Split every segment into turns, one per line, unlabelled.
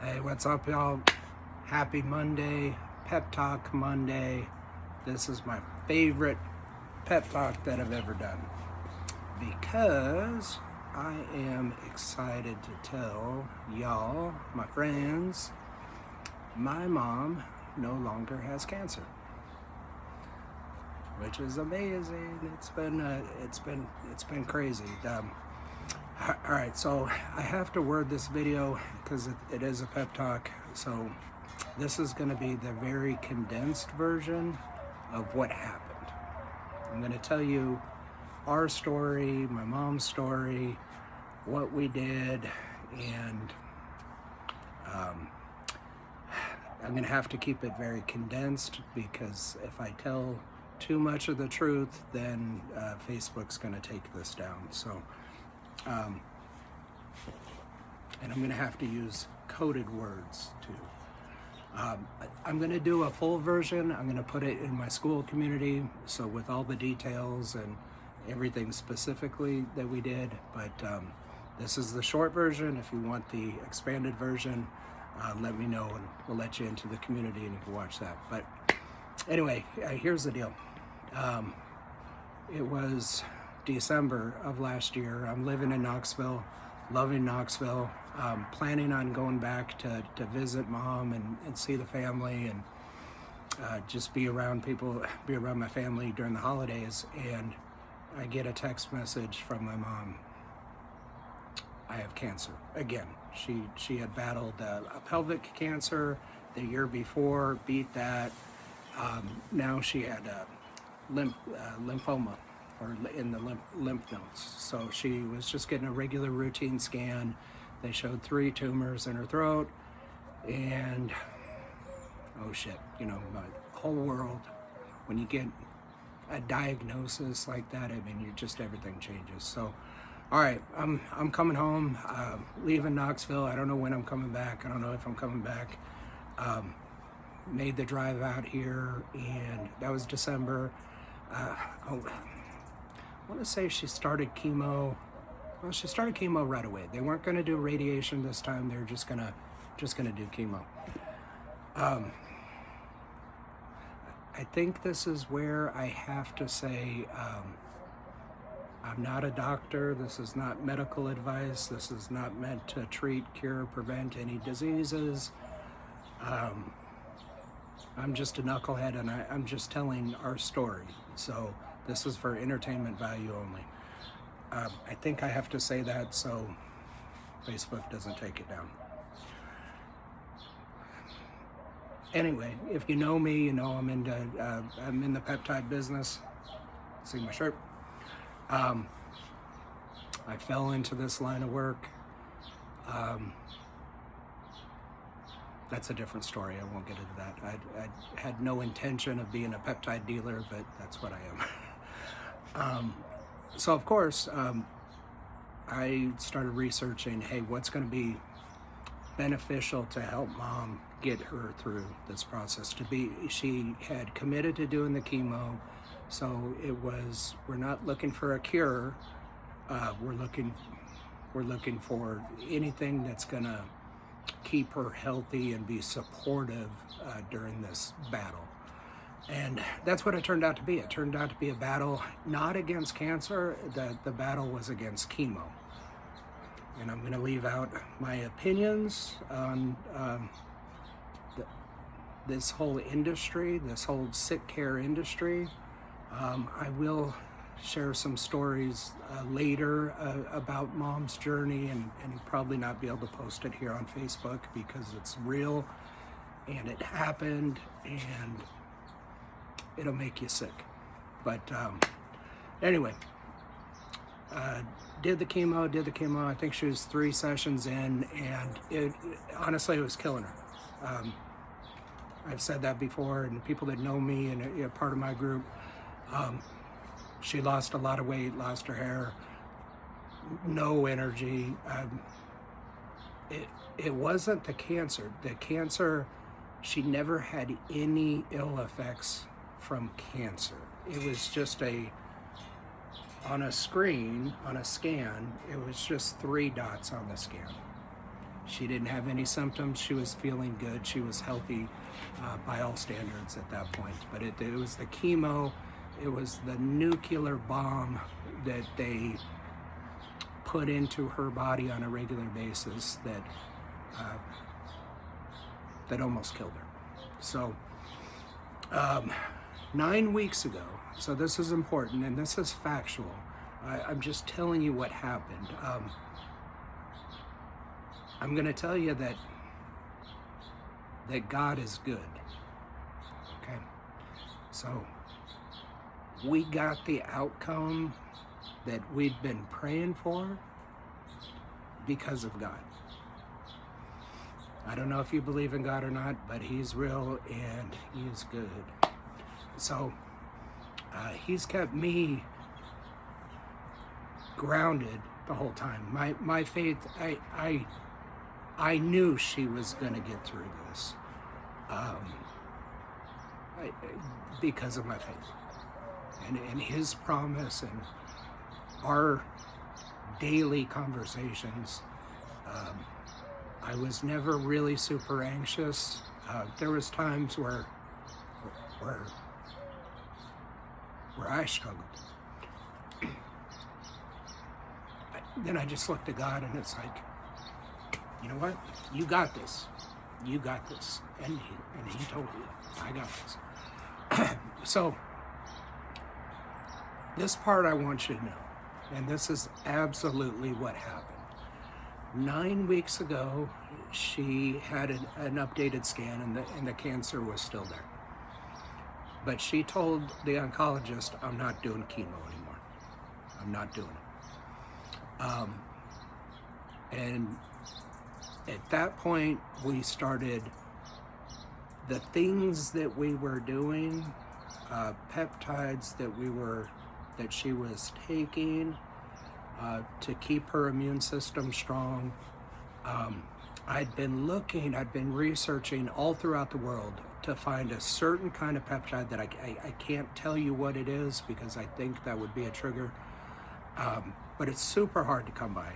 Hey, what's up, y'all? Happy Monday, Pep Talk Monday. This is my favorite pep talk that I've ever done because I am excited to tell y'all, my friends, my mom no longer has cancer, which is amazing. It's been crazy. All right, so I have to word this video because it is a pep talk. So this is going to be the very condensed version of what happened. I'm going to tell you our story, my mom's story, what we did, and I'm going to have to keep it very condensed because if I tell too much of the truth, then Facebook's going to take this down. So. And I'm going to have to use coded words too. I'm going to do a full version. I'm going to put it in my school community, so with all the details and everything specifically that we did. But this is the short version. If you want the expanded version, let me know and we'll let you into the community and you can watch that. But anyway, here's the deal. It was December of last year. I'm living in Knoxville, loving Knoxville, planning on going back to visit mom and see the family and just be around people, be around my family during the holidays. And I get a text message from my mom. I have cancer again. She had battled a pelvic cancer the year before, beat that. Now she had lymphoma, or in the lymph nodes. So she was just getting a regular routine scan. They showed 3 tumors in her throat, and oh shit, you know, my whole world, when you get a diagnosis like that, I mean, everything changes. So, all right, I'm coming home, leaving Knoxville. I don't know when I'm coming back. I don't know if I'm coming back. Made the drive out here, and that was December. I want to say she started chemo. Well, she started chemo right away. They weren't going to do radiation this time. They were just gonna do chemo. I think this is where I have to say, I'm not a doctor. This is not medical advice. This is not meant to treat, cure, prevent any diseases. I'm just a knucklehead, and I'm just telling our story. So this is for entertainment value only. I think I have to say that so Facebook doesn't take it down. Anyway, if you know me, you know I'm in the peptide business. See my shirt. I fell into this line of work. That's a different story. I won't get into that. I had no intention of being a peptide dealer, but that's what I am. So of course, I started researching, hey, what's going to be beneficial to help mom get her through this process. She had committed to doing the chemo, so we're not looking for a cure. We're looking for anything that's gonna keep her healthy and be supportive during this battle. And that's what it turned out to be. It turned out to be a battle not against cancer. The battle was against chemo. And I'm going to leave out my opinions on this whole industry, this whole sick care industry. I will share some stories later about mom's journey and probably not be able to post it here on Facebook because it's real and it happened and it'll make you sick. But anyway, did the chemo. I think she was 3 sessions in, and honestly, it was killing her. I've said that before, and people that know me and part of my group, she lost a lot of weight, lost her hair, no energy. It wasn't the cancer. The cancer, she never had any ill effects from cancer. It was just on a screen, on a scan, it was just 3 dots on the scan. She didn't have any symptoms. She was feeling good. She was healthy by all standards at that point. But it was the chemo, it was the nuclear bomb that they put into her body on a regular basis that almost killed her. So 9 weeks ago, so this is important and this is factual. I'm just telling you what happened. I'm going to tell you that God is good. Okay? So we got the outcome that we'd been praying for because of God. I don't know if you believe in God or not, but He's real and He is good. So He's kept me grounded the whole time. My faith, I knew she was going to get through this because of my faith and His promise and our daily conversations. I was never really super anxious. There was times where I struggled. Then I just looked at God and it's like, you know what? You got this. You got this. And he told me, I got this. So, this part I want you to know, and this is absolutely what happened. 9 weeks ago, she had an updated scan and the cancer was still there. But she told the oncologist, I'm not doing chemo anymore. I'm not doing it. And at that point, we started the things that we were doing, peptides that she was taking to keep her immune system strong. I'd been researching all throughout the world to find a certain kind of peptide that I can't tell you what it is because I think that would be a trigger. But it's super hard to come by.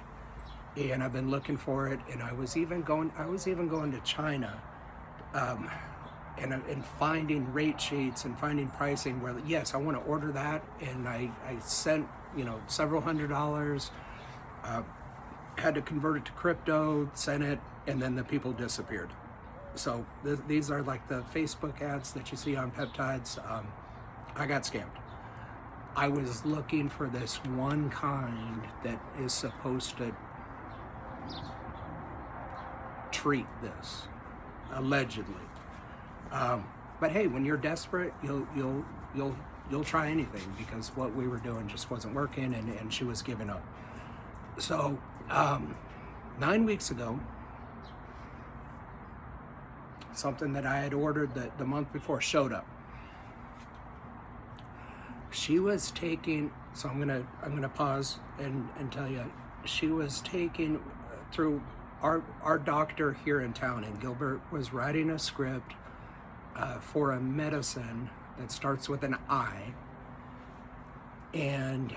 And I've been looking for it, and I was even going to China and finding rate sheets and finding pricing where, yes, I want to order that, and I sent several $100s, had to convert it to crypto, sent it, and then the people disappeared. So these are like the Facebook ads that you see on peptides. I got scammed. I was looking for this one kind that is supposed to treat this, allegedly. But hey, when you're desperate, you'll try anything because what we were doing just wasn't working, and she was giving up. So 9 weeks ago, something that I had ordered the month before showed up. She was taking, so I'm gonna pause and tell you, she was taking through our doctor here in town in Gilbert was writing a script for a medicine that starts with an I, and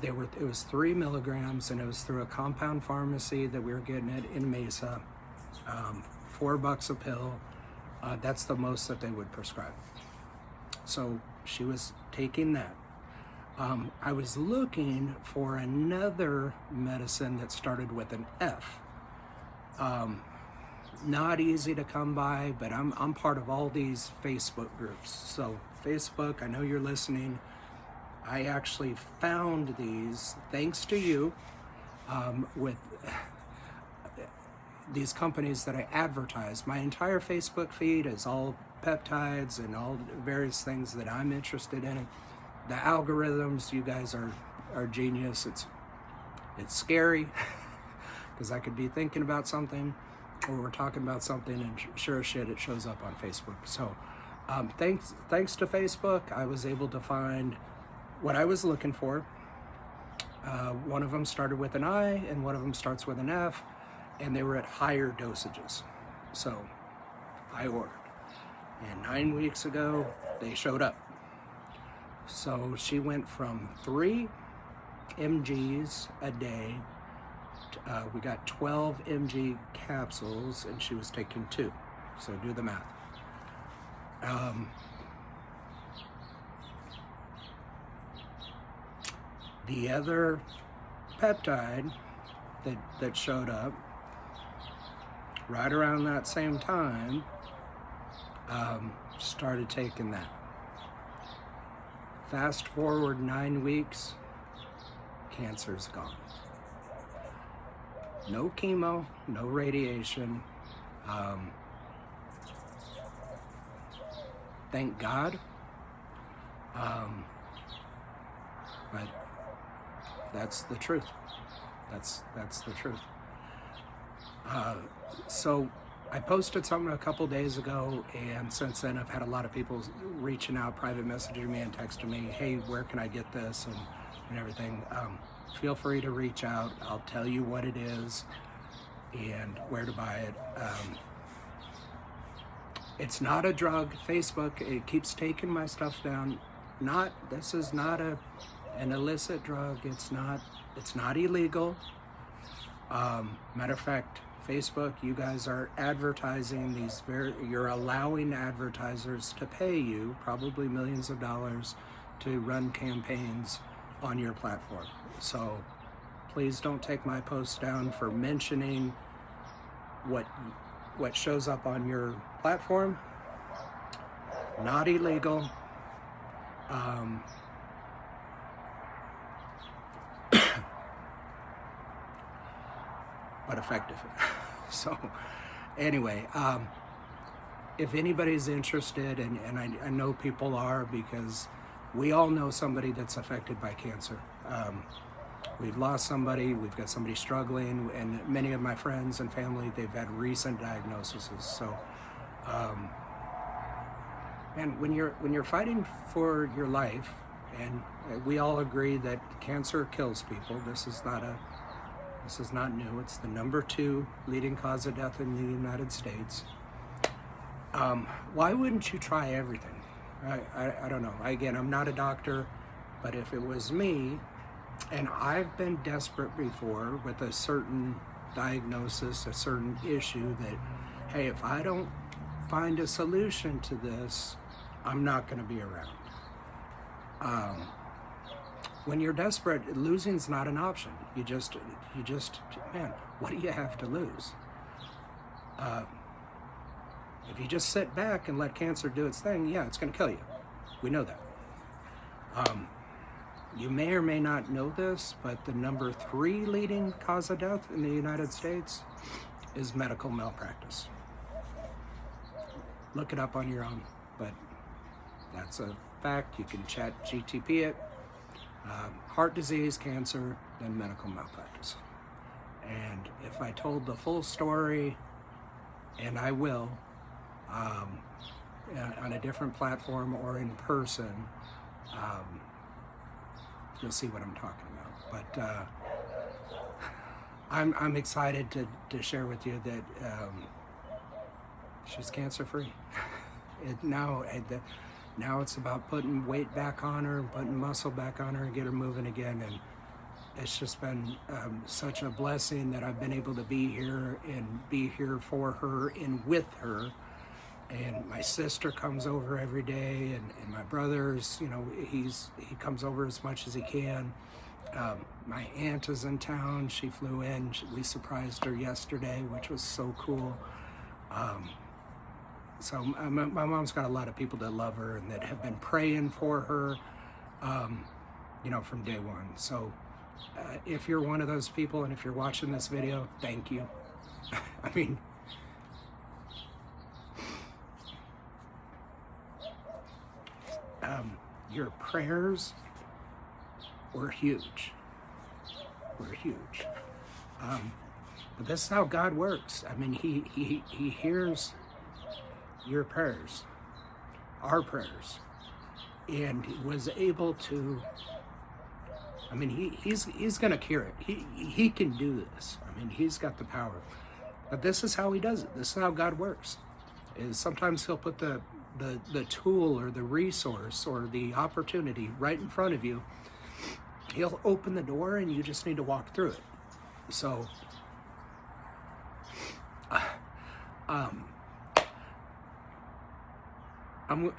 it was 3 milligrams, and it was through a compound pharmacy that we were getting it in Mesa. $4 a pill. That's the most that they would prescribe. So she was taking that. I was looking for another medicine that started with an F. Not easy to come by, but I'm part of all these Facebook groups. So Facebook, I know you're listening. I actually found these thanks to you with these companies that I advertise. My entire Facebook feed is all peptides and all various things that I'm interested in. The algorithms, you guys are genius. It's scary because I could be thinking about something or we're talking about something and sure as shit it shows up on Facebook. So thanks to Facebook, I was able to find what I was looking for. One of them started with an I and one of them starts with an F, and they were at higher dosages. So I ordered. And 9 weeks ago, they showed up. So she went from 3 mgs a day we got 12 mg capsules, and she was taking 2. So do the math. The other peptide that showed up right around that same time, started taking that. Fast forward 9 weeks, cancer's gone. No chemo, no radiation. Thank God. But that's the truth. That's the truth. So I posted something a couple days ago, and since then I've had a lot of people reaching out, private messaging me and texting me, hey, where can I get this, and everything. Feel free to reach out. I'll tell you what it is and where to buy it. It's not a drug. Facebook, it keeps taking my stuff down. This is not an illicit drug. It's not illegal. Matter of fact, Facebook, you guys are advertising you're allowing advertisers to pay you probably millions of dollars to run campaigns on your platform. So please don't take my post down for mentioning what shows up on your platform. Not illegal. But effective. So anyway, if anybody's interested, and I know people are, because we all know somebody that's affected by cancer. We've lost somebody, we've got somebody struggling, and many of my friends and family, they've had recent diagnoses. So, and when you're fighting for your life, and we all agree that cancer kills people. This is not new. It's the #2 leading cause of death in the United States. Why wouldn't you try everything? I don't know. Again, I'm not a doctor, but if it was me, and I've been desperate before with a certain diagnosis, a certain issue, that, hey, if I don't find a solution to this, I'm not going to be around. When you're desperate, losing's not an option. You just, man, what do you have to lose? If you just sit back and let cancer do its thing, yeah, it's going to kill you. We know that. You may or may not know this, but the #3 leading cause of death in the United States is medical malpractice. Look it up on your own, but that's a fact. You can chat GTP it. Heart disease, cancer, then medical malpractice. And if I told the full story, and I will, on a different platform or in person, you'll see what I'm talking about. But I'm excited to share with you that she's cancer free. Now it's about putting weight back on her, putting muscle back on her, and get her moving again. And it's just been such a blessing that I've been able to be here for her and with her. And my sister comes over every day, and my brother's, he comes over as much as he can. My aunt is in town. She flew in. We surprised her yesterday, which was so cool. So my mom's got a lot of people that love her and that have been praying for her, from day one. So if you're one of those people, and if you're watching this video, thank you. I mean, your prayers were huge. But this is how God works. I mean, he hears your prayers, our prayers, and he was able to. I mean, he's gonna cure it. He can do this. I mean, he's got the power. But this is how he does it. This is how God works. Is sometimes he'll put the tool or the resource or the opportunity right in front of you. He'll open the door and you just need to walk through it. So, um, I'm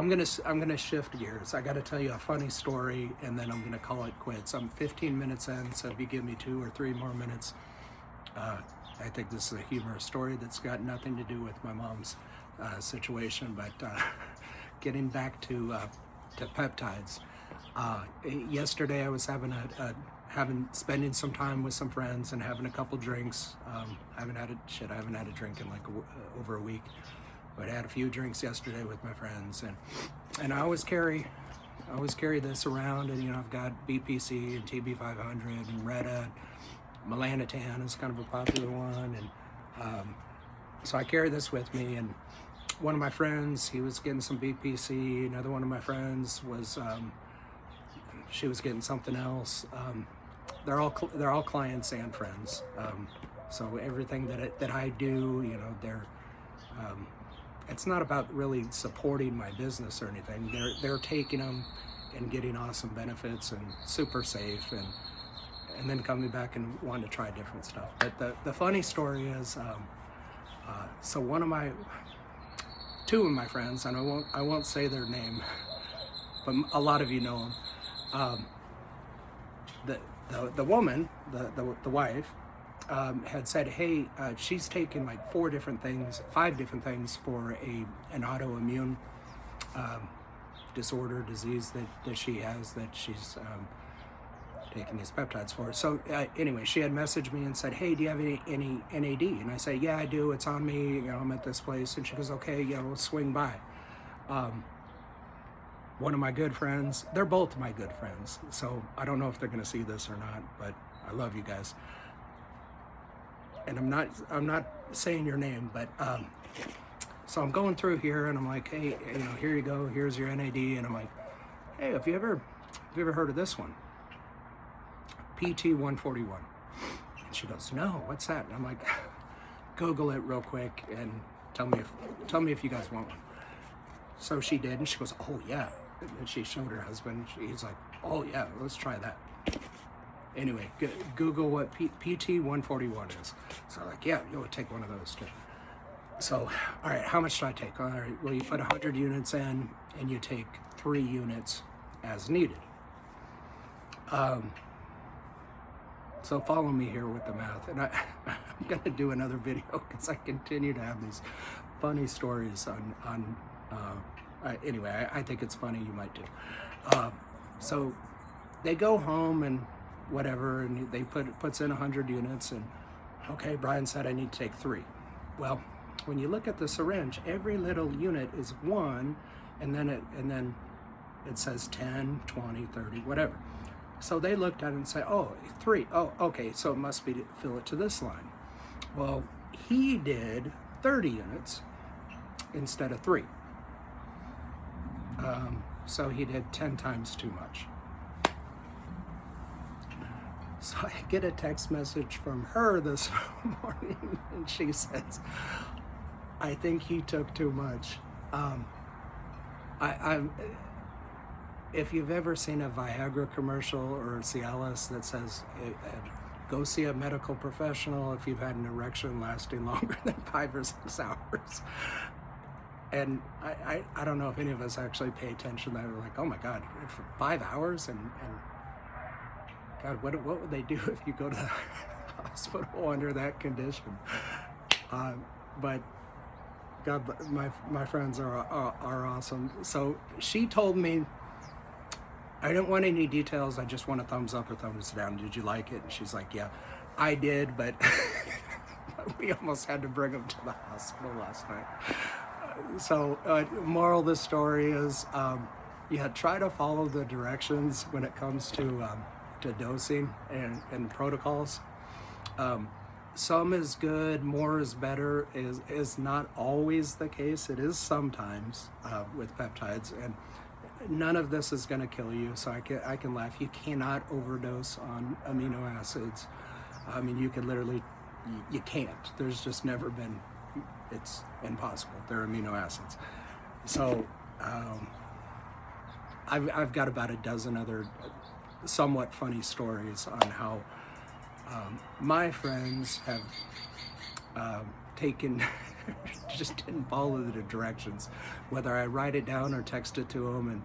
gonna shift gears. I got to tell you a funny story, and then I'm gonna call it quits. I'm 15 minutes in, so if you give me 2 or 3 more minutes, I think this is a humorous story that's got nothing to do with my mom's situation. But getting back to peptides, yesterday I was spending some time with some friends and having a couple drinks. I haven't had a drink in like over a week. But I had a few drinks yesterday with my friends, and I always carry this around, and I've got BPC and TB500 and Retta, melanotan is kind of a popular one, and so I carry this with me. And one of my friends, he was getting some BPC. Another one of my friends was she was getting something else. They're all clients and friends. So everything that I do, they're it's not about really supporting my business or anything. They're taking them and getting awesome benefits and super safe, and then coming back and wanting to try different stuff. But the funny story is, so two of my friends, and I won't say their name, but a lot of you know them. The woman, the wife, had said, hey, she's taken like 5 different things for an autoimmune disease that she has, that she's taking these peptides for. So anyway, she had messaged me and said, hey, do you have any NAD? And I say, yeah, I do. It's on me. I'm at this place. And she goes, okay, we'll swing by. One of my good friends, they're both my good friends, so I don't know if they're going to see this or not, but I love you guys. And I'm not saying your name, but so I'm going through here, and I'm like, hey, here you go, here's your NAD, and I'm like, hey, have you ever heard of this one, PT141? And she goes, no, what's that? And I'm like, Google it real quick and tell me if you guys want one. So she did, and she goes, oh yeah, and she showed her husband. He's like, oh yeah, let's try that. Anyway, Google what PT141 is. So like, yeah, you'll take one of those too. So, all right, how much do I take? All right, well, you put 100 units in, and you take 3 units as needed. So follow me here with the math, and I'm gonna do another video because I continue to have these funny stories on anyway, I think it's funny, you might too. So they go home and whatever, and they puts in 100 units, and okay, Brian said I need to take 3. Well, when you look at the syringe, every little unit is 1, and then it says 10, 20, 30, whatever. So they looked at it and said, oh, 3. Oh, okay, so it must be to fill it to this line. Well, he did 30 units instead of 3. So he did 10 times too much. So I get a text message from her this morning, and she says, I think he took too much. If you've ever seen a Viagra commercial or Cialis that says, go see a medical professional if you've had an erection lasting longer than 5 or 6 hours. And I don't know if any of us actually pay attention to that. We're like, oh my God, for 5 hours? And God, what would they do if you go to the hospital under that condition? But God, my friends are awesome. So she told me, I don't want any details. I just want a thumbs up or thumbs down. Did you like it? And she's like, yeah, I did, but we almost had to bring him to the hospital last night. So moral of the story is, try to follow the directions when it comes to dosing and protocols. Some is good, more is better is not always the case. It is sometimes with peptides, and none of this is going to kill you. So I can laugh. You cannot overdose on amino acids. I mean, you can literally, you can't. There's just never been. It's impossible. They're amino acids. So I've got about a dozen other somewhat funny stories on how My friends have taken, just didn't follow the directions, whether I write it down or text it to them, and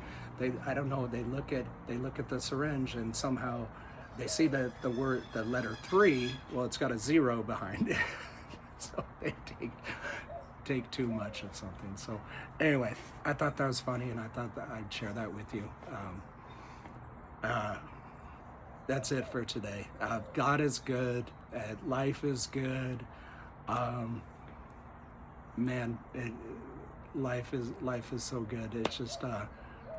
I don't know, they look at the syringe and somehow they see the letter 3, well, it's got a 0 behind it. So they take too much of something. So anyway, I thought that was funny, and I thought that I'd share that with you. That's it for today. God is good. Life is good. Man, life is so good. It's just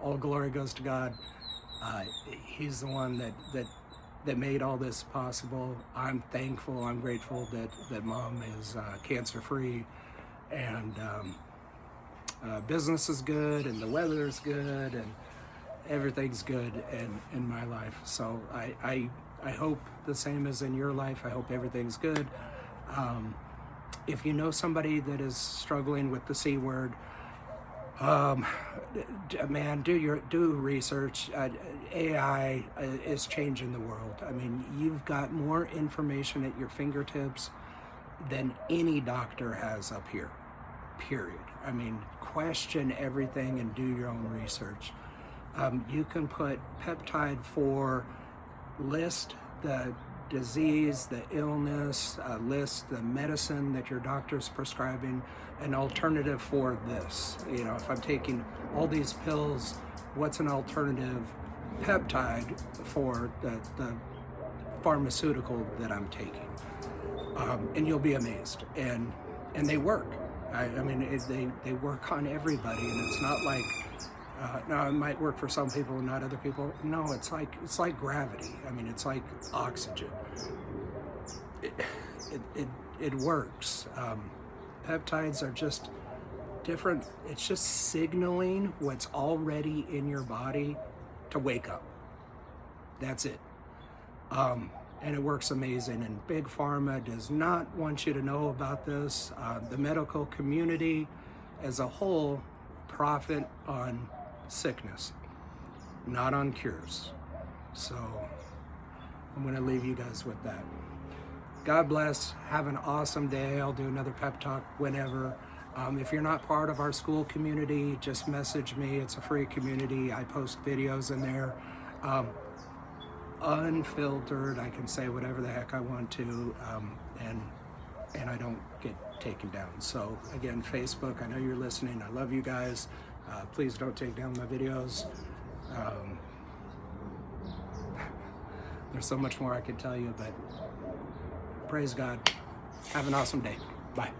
all glory goes to God. He's the one that made all this possible. I'm thankful. I'm grateful that Mom is cancer free, and business is good, and the weather is good, and everything's good in my life. So I hope the same is in your life. I hope everything's good. If you know somebody that is struggling with the C word, man, do research. AI is changing the world. I mean, you've got more information at your fingertips than any doctor has up here, period. I mean, question everything and do your own research. You can put peptide 4, list the disease, the illness, list the medicine that your doctor's prescribing, an alternative for this. You know, if I'm taking all these pills, what's an alternative peptide for the pharmaceutical that I'm taking? And you'll be amazed. And they work. I mean, they work on everybody, and it's not like, now it might work for some people and not other people. No, it's like gravity. I mean, it's like oxygen. It works. Peptides are just different. It's just signaling what's already in your body to wake up. That's it. And it works amazing. And Big Pharma does not want you to know about this. The medical community as a whole profit on sickness, not on cures. So I'm going to leave you guys with that. God bless. Have an awesome day. I'll do another pep talk whenever. If you're not part of our school community, just message me. It's a free community. I post videos in there. Unfiltered. I can say whatever the heck I want to, and I don't get taken down. So again, Facebook, I know you're listening. I love you guys. Please don't take down my videos. There's so much more I could tell you, but praise God. Have an awesome day. Bye.